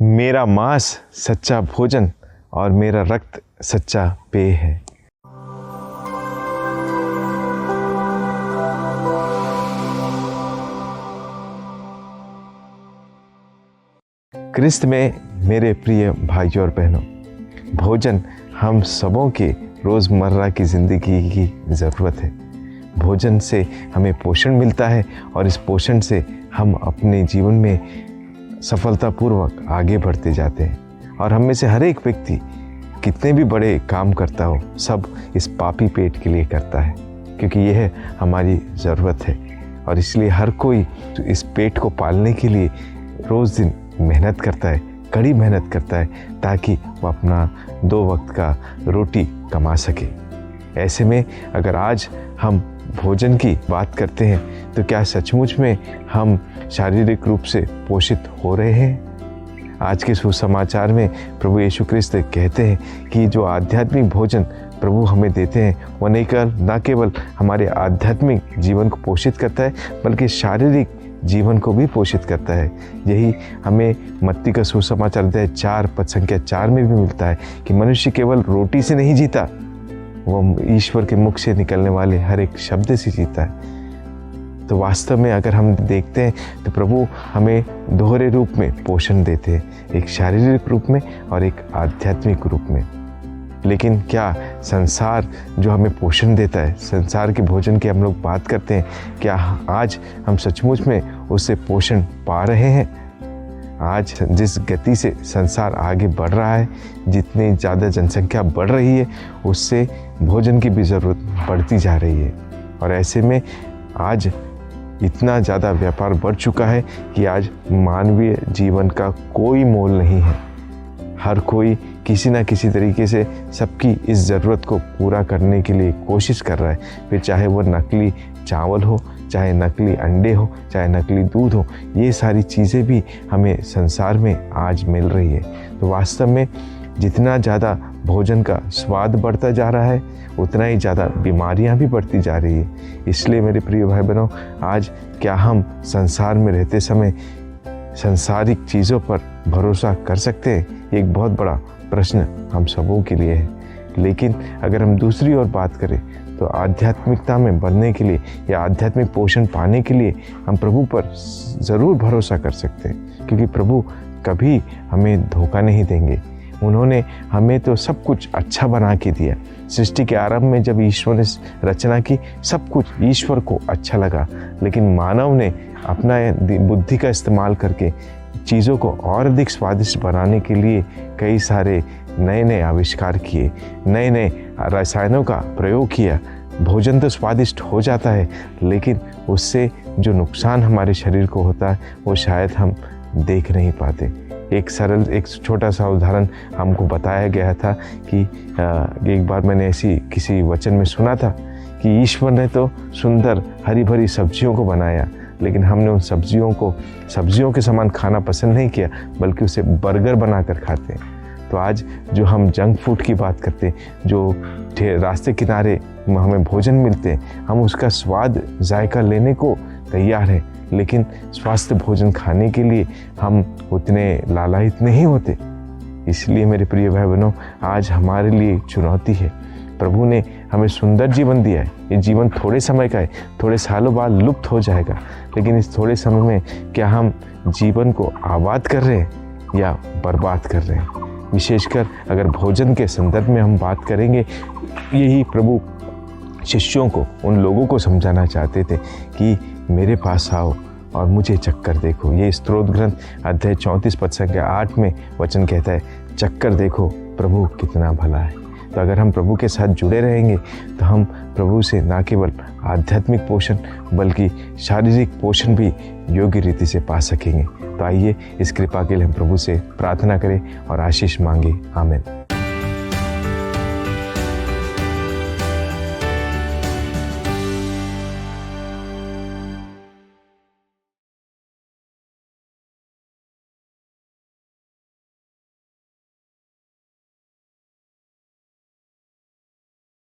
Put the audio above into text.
मेरा मांस सच्चा भोजन और मेरा रक्त सच्चा पेय है। क्रिस्त में मेरे प्रिय भाइयों और बहनों, भोजन हम सबों के रोज़मर्रा की ज़िंदगी की ज़रूरत है। भोजन से हमें पोषण मिलता है और इस पोषण से हम अपने जीवन में सफलतापूर्वक आगे बढ़ते जाते हैं। और हम में से हर एक व्यक्ति कितने भी बड़े काम करता हो, सब इस पापी पेट के लिए करता है, क्योंकि यह हमारी ज़रूरत है। और इसलिए हर कोई इस पेट को पालने के लिए रोज़ दिन मेहनत करता है, कड़ी मेहनत करता है, ताकि वो अपना 2 वक्त का रोटी कमा सके। ऐसे में अगर आज हम भोजन की बात करते हैं तो क्या सचमुच में हम शारीरिक रूप से पोषित हो रहे हैं? आज के सुसमाचार में प्रभु यीशु क्रिस्त कहते हैं कि जो आध्यात्मिक भोजन प्रभु हमें देते हैं वो न केवल हमारे आध्यात्मिक जीवन को पोषित करता है, बल्कि शारीरिक जीवन को भी पोषित करता है। यही हमें मत्ती का सुसमाचार अध्याय 4 पद संख्या 4 में भी मिलता है कि मनुष्य केवल रोटी से नहीं जीता, वो ईश्वर के मुख से निकलने वाले हर एक शब्द से जीता है। तो वास्तव में अगर हम देखते हैं तो प्रभु हमें दोहरे रूप में पोषण देते हैं, एक शारीरिक रूप में और एक आध्यात्मिक रूप में। लेकिन क्या संसार जो हमें पोषण देता है, संसार के भोजन की हम लोग बात करते हैं, क्या आज हम सचमुच में उससे पोषण पा रहे हैं? आज जिस गति से संसार आगे बढ़ रहा है, जितनी ज़्यादा जनसंख्या बढ़ रही है, उससे भोजन की भी ज़रूरत बढ़ती जा रही है। और ऐसे में आज इतना ज़्यादा व्यापार बढ़ चुका है कि आज मानवीय जीवन का कोई मोल नहीं है। हर कोई किसी न किसी तरीके से सबकी इस ज़रूरत को पूरा करने के लिए कोशिश कर रहा है, फिर चाहे वो नकली चावल हो, चाहे नकली अंडे हो, चाहे नकली दूध हो, ये सारी चीज़ें भी हमें संसार में आज मिल रही है। तो वास्तव में जितना ज़्यादा भोजन का स्वाद बढ़ता जा रहा है, उतना ही ज़्यादा बीमारियां भी बढ़ती जा रही है। इसलिए मेरे प्रिय भाई बहनों, आज क्या हम संसार में रहते समय सांसारिक चीज़ों पर भरोसा कर सकते हैं? एक बहुत बड़ा प्रश्न हम सबों के लिए है। लेकिन अगर हम दूसरी ओर बात करें तो आध्यात्मिकता में बढ़ने के लिए या आध्यात्मिक पोषण पाने के लिए हम प्रभु पर ज़रूर भरोसा कर सकते हैं, क्योंकि प्रभु कभी हमें धोखा नहीं देंगे। उन्होंने हमें तो सब कुछ अच्छा बना के दिया। सृष्टि के आरंभ में जब ईश्वर ने रचना की, सब कुछ ईश्वर को अच्छा लगा, लेकिन मानव ने अपना बुद्धि का इस्तेमाल करके चीज़ों को और अधिक स्वादिष्ट बनाने के लिए कई सारे नए नए आविष्कार किए, नए नए रसायनों का प्रयोग किया। भोजन तो स्वादिष्ट हो जाता है, लेकिन उससे जो नुकसान हमारे शरीर को होता है वो शायद हम देख नहीं पाते। एक छोटा सा उदाहरण हमको बताया गया था कि एक बार मैंने ऐसी किसी वचन में सुना था कि ईश्वर ने तो सुंदर हरी भरी सब्जियों को बनाया, लेकिन हमने उन सब्जियों के समान खाना पसंद नहीं किया, बल्कि उसे बर्गर बनाकर खाते हैं। तो आज जो हम जंक फूड की बात करते हैं, जो रास्ते किनारे हमें भोजन मिलते हैं, हम उसका स्वाद जायका लेने को तैयार हैं, लेकिन स्वास्थ्य भोजन खाने के लिए हम उतने लालायित नहीं होते। इसलिए मेरे प्रिय भाई बहनों, आज हमारे लिए चुनौती है। प्रभु ने हमें सुंदर जीवन दिया है। ये जीवन थोड़े समय का है, थोड़े सालों बाद लुप्त हो जाएगा, लेकिन इस थोड़े समय में क्या हम जीवन को आबाद कर रहे हैं या बर्बाद कर रहे हैं? विशेषकर अगर भोजन के संदर्भ में हम बात करेंगे, यही प्रभु शिष्यों को, उन लोगों को समझाना चाहते थे कि मेरे पास आओ और मुझे चक्कर देखो। ये स्तोत्र ग्रंथ अध्याय 34 पद संख्या 8 में वचन कहता है, चक्कर देखो प्रभु कितना भला है। तो अगर हम प्रभु के साथ जुड़े रहेंगे तो हम प्रभु से न केवल आध्यात्मिक पोषण बल्कि शारीरिक पोषण भी योग्य रीति से पा सकेंगे। तो आइए इस कृपा के लिए हम प्रभु से प्रार्थना करें और आशीष मांगे। आमीन।